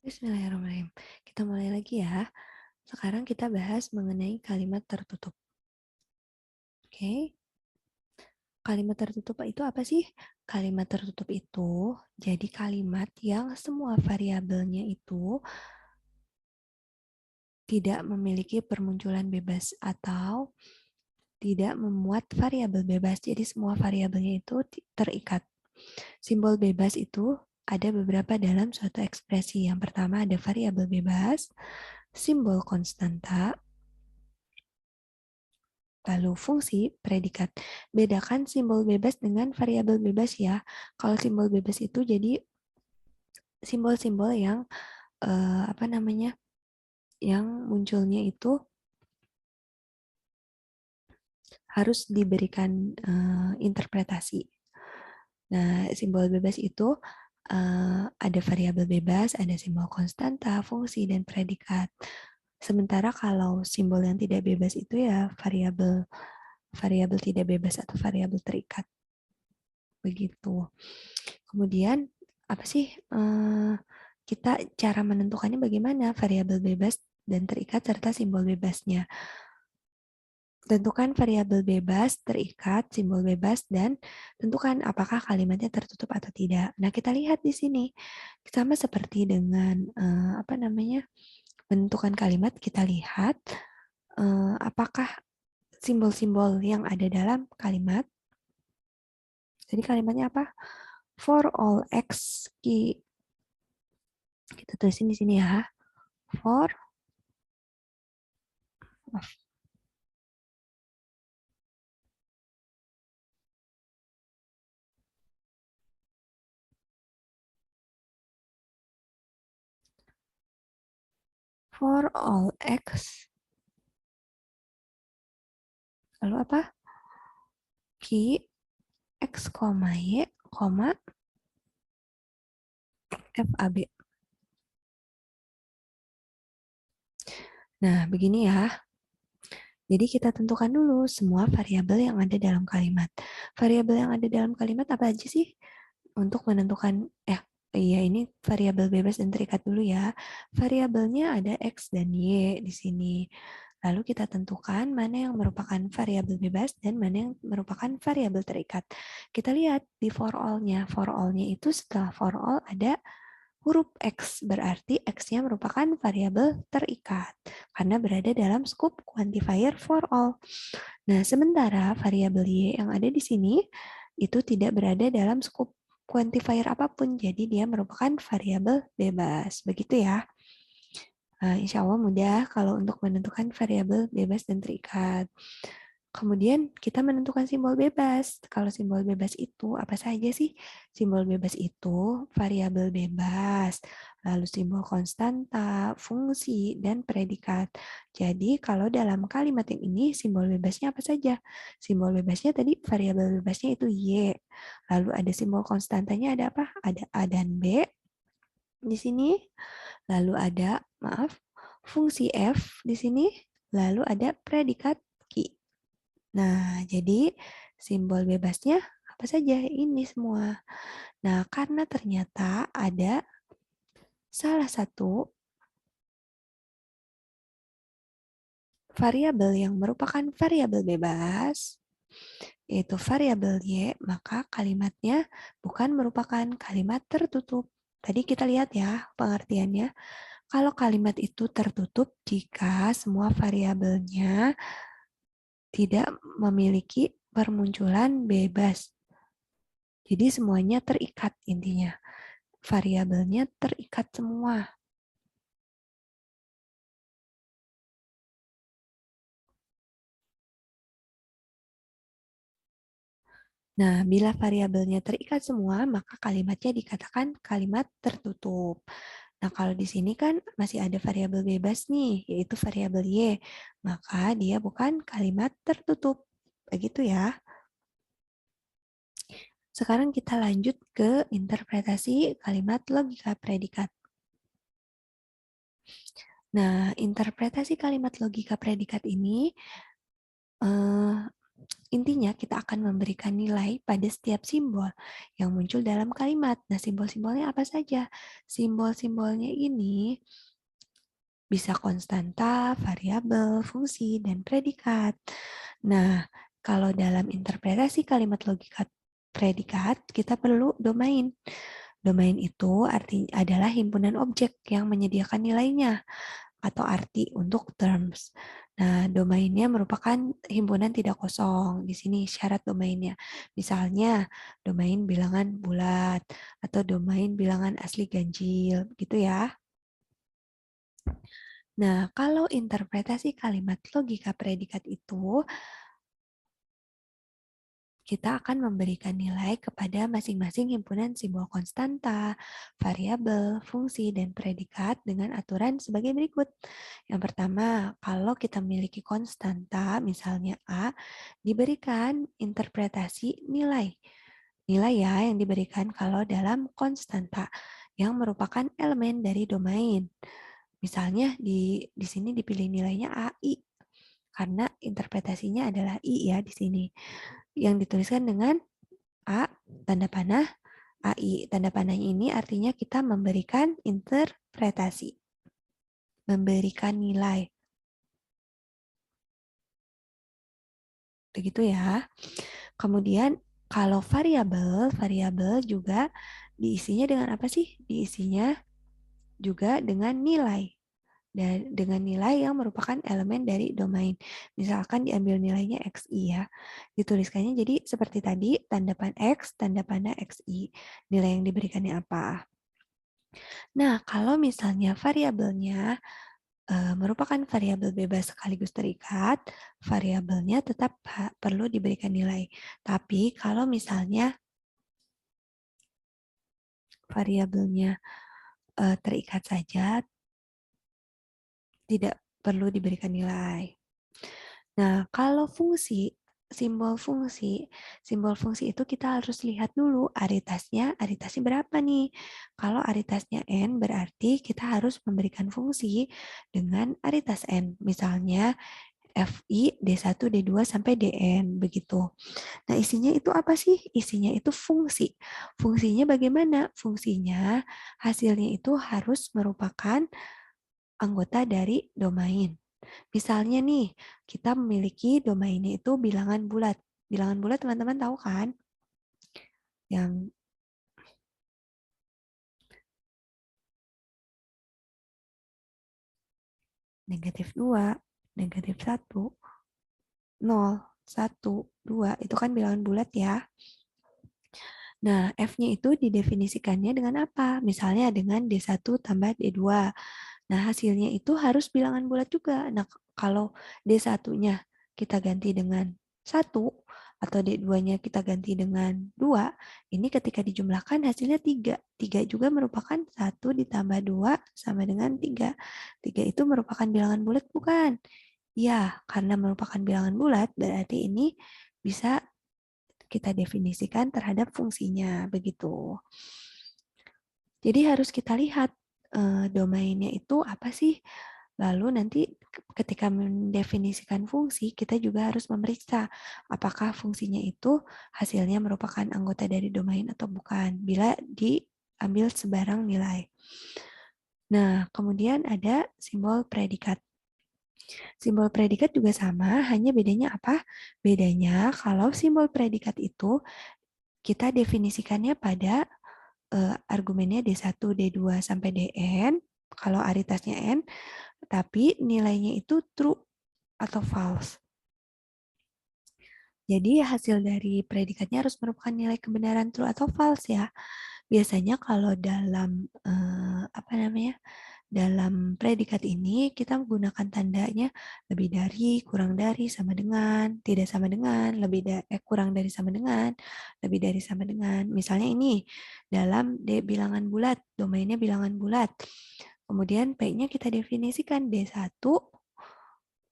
Bismillahirrahmanirrahim. Kita mulai lagi ya. Sekarang kita bahas mengenai kalimat tertutup. Oke. Kalimat tertutup itu apa sih? Kalimat tertutup itu jadi kalimat yang semua variabelnya itu tidak memiliki permunculan bebas atau tidak memuat variabel bebas. Jadi semua variabelnya itu terikat. Simbol bebas itu ada beberapa dalam suatu ekspresi. Yang pertama ada variabel bebas, simbol konstanta, lalu fungsi, predikat. Bedakan simbol bebas dengan variabel bebas ya. Kalau simbol bebas itu jadi simbol-simbol yang apa namanya? Yang munculnya itu harus diberikan interpretasi. Nah, simbol bebas itu ada variabel bebas, ada simbol konstanta, fungsi, dan predikat. Sementara kalau simbol yang tidak bebas itu ya variabel variabel tidak bebas atau variabel terikat. Begitu. Kemudian apa sih kita cara menentukannya bagaimana variabel bebas dan terikat serta simbol bebasnya. Tentukan variabel bebas, terikat, simbol bebas, dan tentukan apakah kalimatnya tertutup atau tidak. Nah, kita lihat di sini. Sama seperti dengan apa namanya menentukan kalimat, kita lihat apakah simbol-simbol yang ada dalam kalimat. Jadi kalimatnya apa? For all x key. Kita tulisin di sini ya. For for all x, lalu apa? Q, x, y, FAB. Nah, begini ya. Jadi kita tentukan dulu semua variabel yang ada dalam kalimat. Variabel yang ada dalam kalimat apa aja sih? Untuk menentukan, iya ini variabel bebas dan terikat dulu ya. Variabelnya ada X dan Y di sini. Lalu kita tentukan mana yang merupakan variabel bebas dan mana yang merupakan variabel terikat. Kita lihat di for all-nya. For all-nya itu setelah for all ada huruf X, berarti X-nya merupakan variabel terikat karena berada dalam scope quantifier for all. Nah, sementara variabel Y yang ada di sini itu tidak berada dalam scope quantifier apapun, jadi dia merupakan variabel bebas. Begitu ya. Nah, insya Allah mudah kalau untuk menentukan variabel bebas dan terikat. Kemudian kita menentukan simbol bebas. Kalau simbol bebas itu apa saja sih? Simbol bebas itu variabel bebas, lalu simbol konstanta, fungsi, dan predikat. Jadi kalau dalam kalimat yang ini simbol bebasnya apa saja? Simbol bebasnya tadi variabel bebasnya itu Y. Lalu ada simbol konstantanya ada apa? Ada A dan B di sini. Lalu ada, fungsi F di sini. Lalu ada predikat Q. Nah, jadi simbol bebasnya apa saja? Ini semua. Nah, karena ternyata ada salah satu variabel yang merupakan variabel bebas, yaitu variabel Y, maka kalimatnya bukan merupakan kalimat tertutup. Tadi kita lihat ya pengertiannya. Kalau kalimat itu tertutup jika semua variabelnya tidak memiliki permunculan bebas. Jadi semuanya terikat intinya. Variabelnya terikat semua. Nah, bila variabelnya terikat semua, maka kalimatnya dikatakan kalimat tertutup. Nah, kalau di sini kan masih ada variabel bebas nih, yaitu variabel Y. Maka dia bukan kalimat tertutup. Begitu ya. Sekarang kita lanjut ke interpretasi kalimat logika predikat. Nah, interpretasi kalimat logika predikat ini Intinya kita akan memberikan nilai pada setiap simbol yang muncul dalam kalimat. Nah, simbol-simbolnya apa saja? Simbol-simbolnya ini bisa konstanta, variabel, fungsi, dan predikat. Nah, kalau dalam interpretasi kalimat logika predikat, kita perlu domain. Domain itu artinya adalah himpunan objek yang menyediakan nilainya atau arti untuk terms. Nah, domainnya merupakan himpunan tidak kosong. Di sini syarat domainnya. Misalnya, domain bilangan bulat atau domain bilangan asli ganjil, gitu ya. Nah, kalau interpretasi kalimat logika predikat itu, kita akan memberikan nilai kepada masing-masing himpunan simbol konstanta, variabel, fungsi, dan predikat dengan aturan sebagai berikut. Yang pertama, kalau kita memiliki konstanta, misalnya A, diberikan interpretasi nilai. Nilai ya yang diberikan kalau dalam konstanta yang merupakan elemen dari domain. Misalnya di sini dipilih nilainya AI karena interpretasinya adalah I ya di sini. Yang dituliskan dengan A tanda panah AI. Tanda panah ini artinya kita memberikan interpretasi, memberikan nilai. Begitu ya. Kemudian kalau variabel, variabel juga diisinya dengan apa sih? Diisinya juga dengan nilai. Dan dengan nilai yang merupakan elemen dari domain. Misalkan diambil nilainya XI ya. Dituliskannya jadi seperti tadi, tanda panah X, tanda panah XI. Nilai yang diberikannya apa? Nah, kalau misalnya variabelnya merupakan variabel bebas sekaligus terikat, variabelnya tetap perlu diberikan nilai. Tapi kalau misalnya variabelnya terikat saja, tidak perlu diberikan nilai. Nah, kalau fungsi, simbol fungsi itu kita harus lihat dulu aritasnya berapa nih. Kalau aritasnya N berarti kita harus memberikan fungsi dengan aritas N. Misalnya FI D1, D2 sampai DN begitu. Nah, isinya itu apa sih? Isinya itu fungsi. Fungsinya bagaimana? Fungsinya hasilnya itu harus merupakan anggota dari domain. Misalnya nih, kita memiliki domainnya itu bilangan bulat. Bilangan bulat teman-teman tahu kan? Yang negatif 2, negatif 1, 0, 1, 2. Itu kan bilangan bulat ya. Nah, F-nya itu didefinisikannya dengan apa? Misalnya dengan D1 tambah D2. Nah, hasilnya itu harus bilangan bulat juga. Nah, kalau D1-nya kita ganti dengan 1 atau D2-nya kita ganti dengan 2, ini ketika dijumlahkan hasilnya 3. 3 juga merupakan 1 ditambah 2 sama dengan 3. 3 itu merupakan bilangan bulat bukan? Ya, karena merupakan bilangan bulat, berarti ini bisa kita definisikan terhadap fungsinya, begitu. Jadi harus kita lihat domainnya itu apa sih. Lalu nanti ketika mendefinisikan fungsi, kita juga harus memeriksa apakah fungsinya itu hasilnya merupakan anggota dari domain atau bukan, bila diambil sebarang nilai. Nah, kemudian ada simbol predikat. Simbol predikat juga sama, hanya bedanya apa? Bedanya kalau simbol predikat itu kita definisikannya pada argumennya D1, D2 sampai Dn, kalau aritasnya N, tapi nilainya itu true atau false. Jadi hasil dari predikatnya harus merupakan nilai kebenaran true atau false ya. Biasanya kalau dalam apa namanya? Dalam predikat ini kita menggunakan tandanya lebih dari, kurang dari, sama dengan, tidak sama dengan, kurang dari sama dengan, lebih dari sama dengan. Misalnya ini dalam bilangan bulat, domainnya bilangan bulat. Kemudian P-nya kita definisikan D1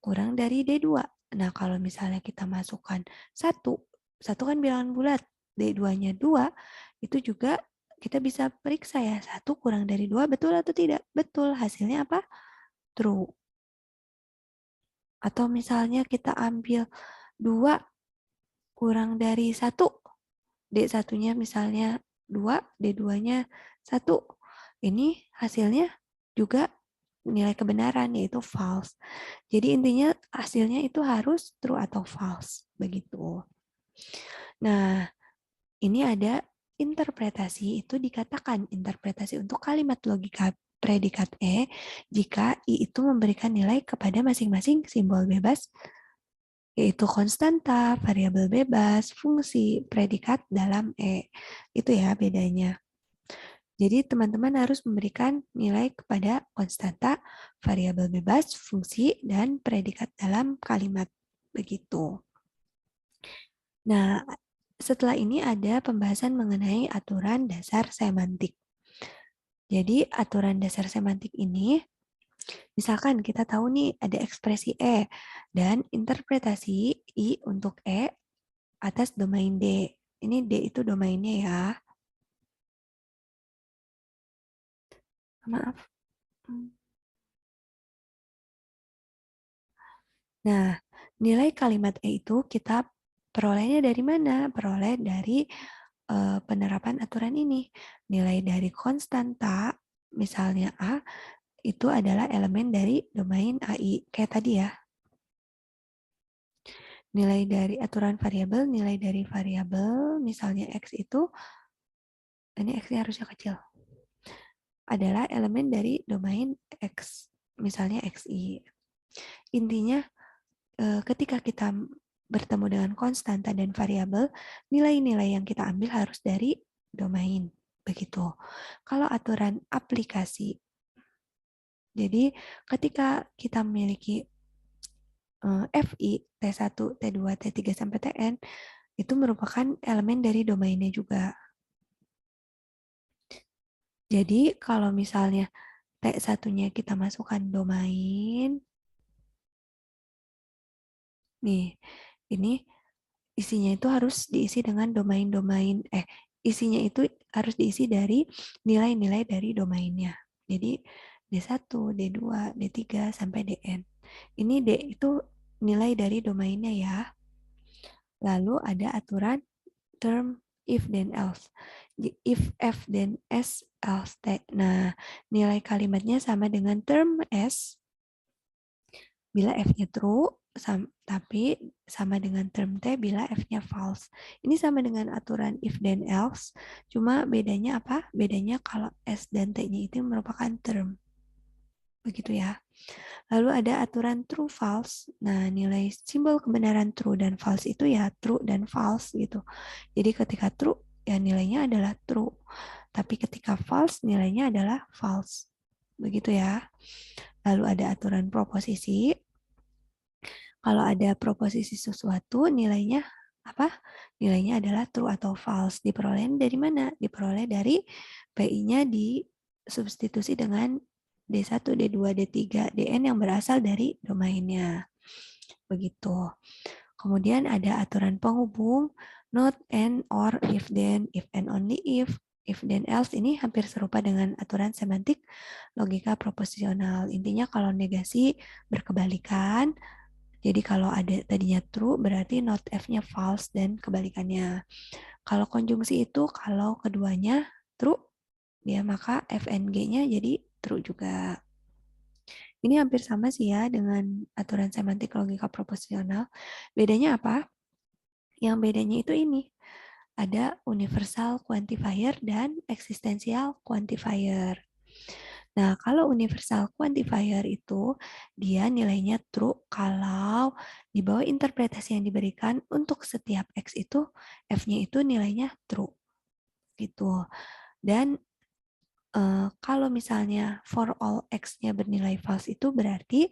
kurang dari D2. Nah, kalau misalnya kita masukkan 1, 1 kan bilangan bulat, D2-nya 2, itu juga kita bisa periksa ya, 1 kurang dari 2 betul atau tidak? Betul, hasilnya apa? True. Atau misalnya kita ambil 2 kurang dari 1. D1-nya misalnya 2, D2-nya 1. Ini hasilnya juga nilai kebenaran, yaitu false. Jadi intinya hasilnya itu harus true atau false. Begitu. Nah, ini ada interpretasi, itu dikatakan interpretasi untuk kalimat logika predikat E jika I itu memberikan nilai kepada masing-masing simbol bebas, yaitu konstanta, variabel bebas, fungsi, predikat dalam E. Itu ya bedanya. Jadi teman-teman harus memberikan nilai kepada konstanta, variabel bebas, fungsi, dan predikat dalam kalimat. Begitu. Nah, setelah ini ada pembahasan mengenai aturan dasar semantik. Jadi aturan dasar semantik ini, misalkan kita tahu nih ada ekspresi E dan interpretasi I untuk E atas domain D. Ini D itu domainnya ya. Maaf. Nah, nilai kalimat E itu kita perolehnya dari mana? Peroleh dari penerapan aturan ini. Nilai dari konstanta, misalnya A, itu adalah elemen dari domain AI. Kayak tadi ya. Nilai dari aturan variabel, nilai dari variabel, misalnya X itu, ini X-nya harusnya kecil, adalah elemen dari domain X, misalnya XI. Intinya, ketika kita bertemu dengan konstanta dan variabel, nilai-nilai yang kita ambil harus dari domain. Begitu. Kalau aturan aplikasi, jadi ketika kita memiliki FI, T1, T2, T3, sampai Tn, itu merupakan elemen dari domainnya juga. Jadi kalau misalnya T1-nya kita masukkan domain, nih, ini isinya itu harus diisi dengan domain-domain, isinya itu harus diisi dari nilai-nilai dari domainnya. Jadi D1, D2, D3, sampai Dn. Ini D itu nilai dari domainnya ya. Lalu ada aturan term if then else. If F then S else T. Nah, nilai kalimatnya sama dengan term S bila F-nya true, tapi sama dengan term T bila F-nya false. Ini sama dengan aturan if then else, cuma bedanya apa? Bedanya kalau S dan T-nya itu merupakan term. Begitu ya. Lalu ada aturan true false. Nah, nilai simbol kebenaran true dan false itu ya true dan false gitu. Jadi ketika true ya nilainya adalah true. Tapi ketika false nilainya adalah false. Begitu ya. Lalu ada aturan proposisi. Kalau ada proposisi sesuatu nilainya apa? Nilainya adalah true atau false. Diperoleh dari mana? Diperoleh dari PI-nya disubstitusi dengan D1, D2, D3, Dn yang berasal dari domainnya. Begitu. Kemudian ada aturan penghubung, not, and, or, if, then, if, and only if, then, else. Ini hampir serupa dengan aturan semantik logika proposisional. Intinya kalau negasi berkebalikan, jadi kalau ada tadinya true, berarti not F-nya false dan kebalikannya. Kalau konjungsi itu, kalau keduanya true, ya maka FNG-nya jadi true juga. Ini hampir sama sih ya dengan aturan semantik logika proposisional. Bedanya apa? Yang bedanya itu ini. Ada universal quantifier dan existential quantifier. Nah, kalau universal quantifier itu dia nilainya true kalau di bawah interpretasi yang diberikan untuk setiap X itu F-nya itu nilainya true. Gitu. Dan kalau misalnya for all X-nya bernilai false itu berarti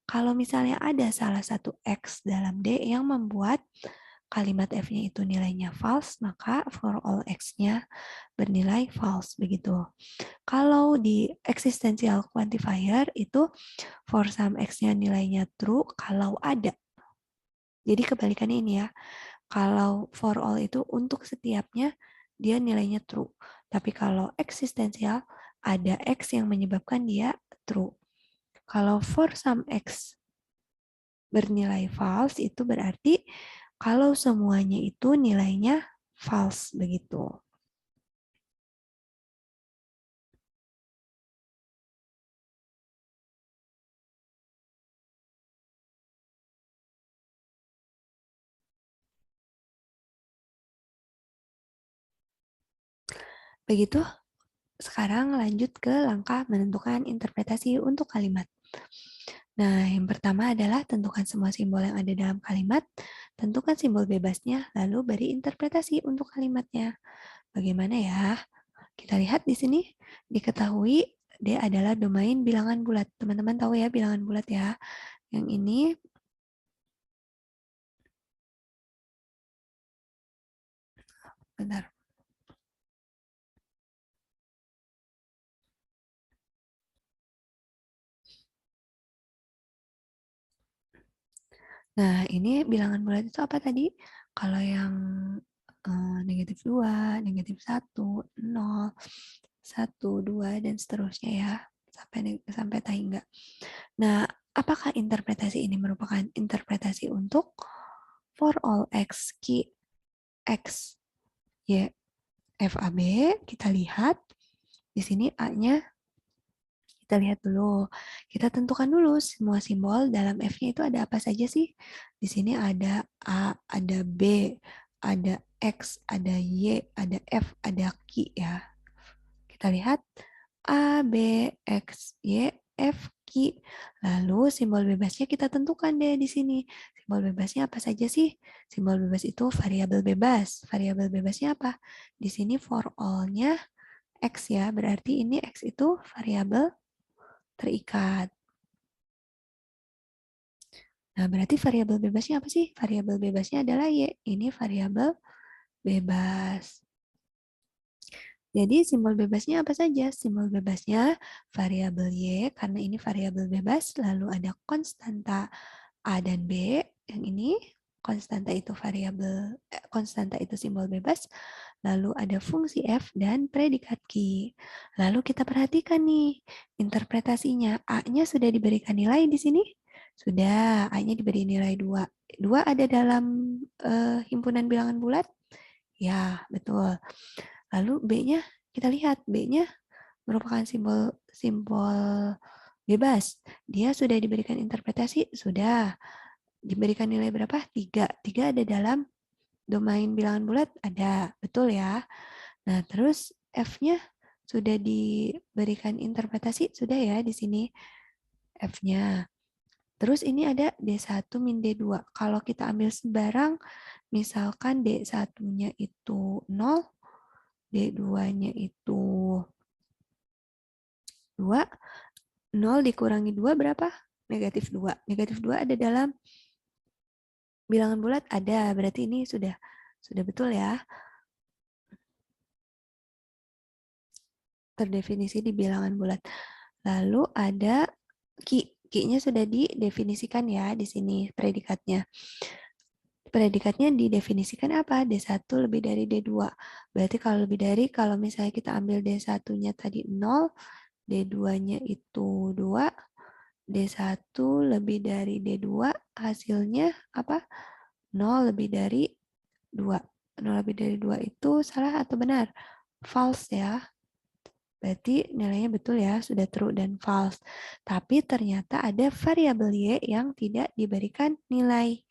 kalau misalnya ada salah satu X dalam D yang membuat kalimat F-nya itu nilainya false, maka for all X-nya bernilai false. Begitu. Kalau di existential quantifier itu for some X-nya nilainya true kalau ada. Jadi kebalikannya ini ya. Kalau for all itu untuk setiapnya dia nilainya true. Tapi kalau eksistensial ada X yang menyebabkan dia true. Kalau for some X bernilai false itu berarti kalau semuanya itu nilainya false begitu. Begitu, sekarang lanjut ke langkah menentukan interpretasi untuk kalimat. Nah, yang pertama adalah tentukan semua simbol yang ada dalam kalimat, tentukan simbol bebasnya, lalu beri interpretasi untuk kalimatnya. Bagaimana ya? Kita lihat di sini, diketahui D adalah domain bilangan bulat. Teman-teman tahu ya bilangan bulat ya. Yang ini, bentar. Nah, ini bilangan bulat itu apa tadi? Kalau yang negatif 2, negatif 1, 0, 1, 2, dan seterusnya ya. Sampai tak hingga. Nah, apakah interpretasi ini merupakan interpretasi untuk for all x, q, x, y, f, a, b? Kita lihat. Di sini A-nya kita lihat dulu. Kita tentukan dulu semua simbol dalam F-nya itu ada apa saja sih? Di sini ada A, ada B, ada X, ada Y, ada F, ada Q ya. Kita lihat A, B, X, Y, F, Q. Lalu simbol bebasnya kita tentukan deh di sini. Simbol bebasnya apa saja sih? Simbol bebas itu variabel bebas. Variabel bebasnya apa? Di sini for all-nya X ya. Berarti ini X itu variabel terikat. Nah, berarti variabel bebasnya apa sih? Variabel bebasnya adalah Y. Ini variabel bebas. Jadi simbol bebasnya apa saja? Simbol bebasnya variabel Y, karena ini variabel bebas, lalu ada konstanta A dan B. Yang ini konstanta itu konstanta itu simbol bebas, lalu ada fungsi F dan predikat Q. Lalu kita perhatikan nih interpretasinya. A-nya sudah diberikan nilai di sini? Sudah, A-nya diberi nilai 2. 2 ada dalam himpunan bilangan bulat? Ya, betul. Lalu B-nya, kita lihat B-nya merupakan simbol simbol bebas. Dia sudah diberikan interpretasi? Sudah. Diberikan nilai berapa? 3. 3 ada dalam domain bilangan bulat? Ada. Betul ya? Nah, terus F-nya sudah diberikan interpretasi? Sudah ya di sini F-nya. Terus ini ada D1 min D2. Kalau kita ambil sembarang, misalkan D1-nya itu 0, D2-nya itu 2, 0 dikurangi 2 berapa? Negatif 2. Negatif 2 ada dalam bilangan bulat? Ada. Berarti ini sudah betul ya. Terdefinisi di bilangan bulat. Lalu ada ki. Ki-nya sudah didefinisikan ya di sini predikatnya. Predikatnya didefinisikan apa? D1 lebih dari D2. Berarti kalau lebih dari, kalau misalnya kita ambil D1-nya tadi 0, D2-nya itu 2, D1 lebih dari D2, hasilnya apa? 0 lebih dari 2. 0 lebih dari 2 itu salah atau benar? False ya. Berarti nilainya betul ya, sudah true dan false. Tapi ternyata ada variabel Y yang tidak diberikan nilai.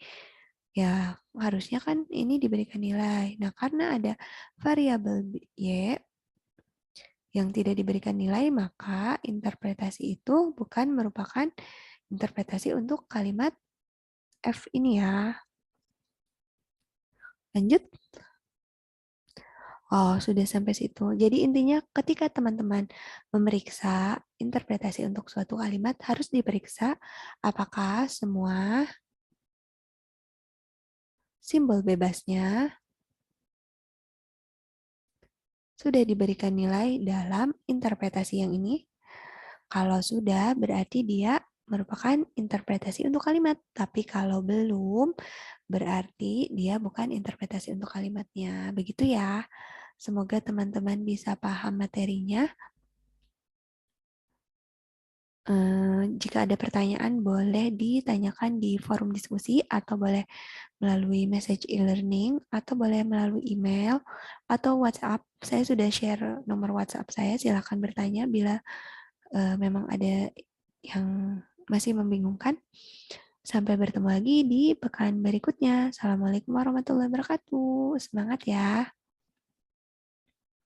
Ya, harusnya kan ini diberikan nilai. Nah, karena ada variabel Y yang tidak diberikan nilai, maka interpretasi itu bukan merupakan interpretasi untuk kalimat F ini ya. Lanjut. Oh, sudah sampai situ. Jadi intinya ketika teman-teman memeriksa interpretasi untuk suatu kalimat, harus diperiksa apakah semua simbol bebasnya sudah diberikan nilai dalam interpretasi yang ini. Kalau sudah, berarti dia merupakan interpretasi untuk kalimat. Tapi kalau belum, berarti dia bukan interpretasi untuk kalimatnya. Begitu ya. Semoga teman-teman bisa paham materinya. Jika ada pertanyaan, boleh ditanyakan di forum diskusi atau boleh melalui message e-learning atau boleh melalui email atau WhatsApp. Saya sudah share nomor WhatsApp saya. Silakan bertanya bila memang ada yang masih membingungkan. Sampai bertemu lagi di pekan berikutnya. Assalamualaikum warahmatullahi wabarakatuh. Semangat ya.